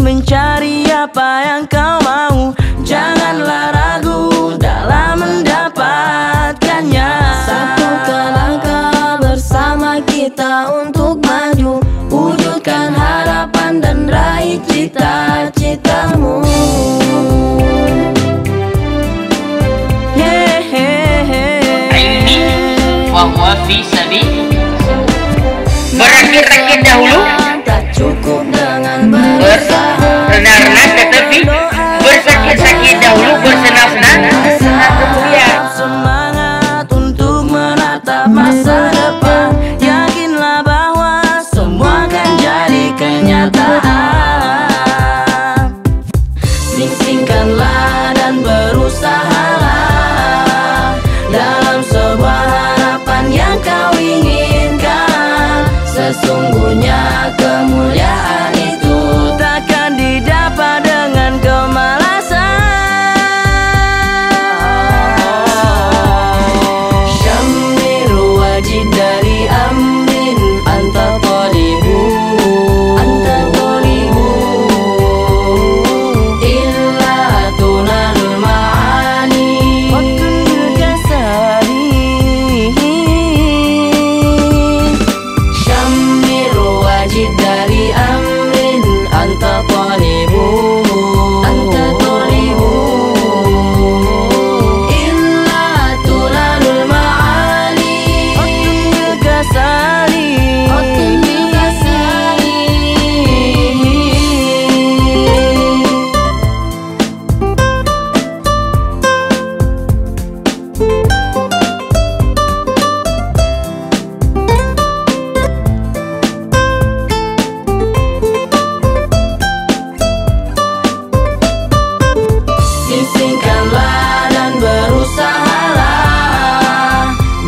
mencari apa yang kau mau. Janganlah ragu dalam mendapatkannya. Satukan langkah bersama kita untuk maju, wujudkan harapan dan raih cita-citamu. Ilmi wa fi sabil. Berakit-rakit dahulu, Tak cukup dengan berusaha, berenang-renang, tetapi bersakit-sakit dahulu, bersenang-senang, kemudian Semangat untuk menatap masa depan. Yakinlah bahwa semua akan jadi kenyataan. Sing-singkanlah dan berusahalah dalam sebuah harapan yang kau inginkan. Sesungguhnya kemuliaan itu takkan didapat dengan kemalasan. Syamiru wajid dari amrin anta talibu, anta talibu, illa tunalul ma'ani waktun kasari. Syamiru wajid dari amrin anta talibu, anta talibu, illa tunalul ma'ani waktun kasari, waktun kasari. Sing-singkanlah dan berusahalah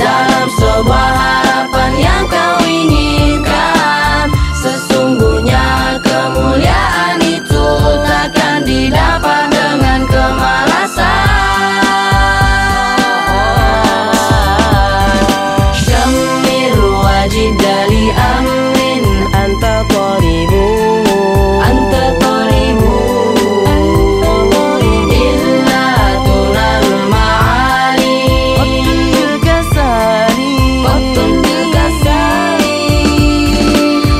dalam sebuah harapan yang kau inginkan. Sesungguhnya kemuliaan itu takkan didapat dengan kemalasan. Syamiru wajid dari amrin anta talibu, anta talibu, illa tunalul ma'ali waktun kasari, waktun kasari.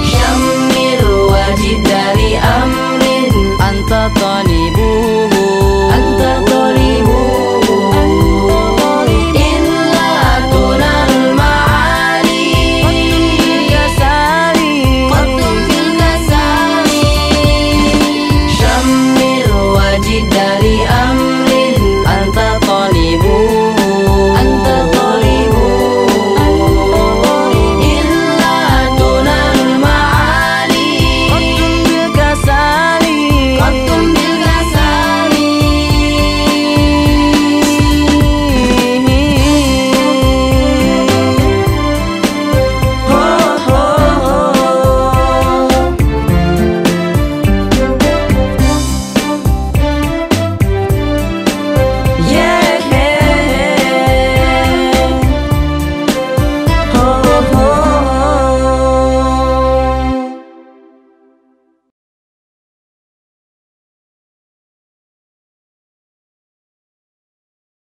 Syamiru wajid dari amrin anta talibu,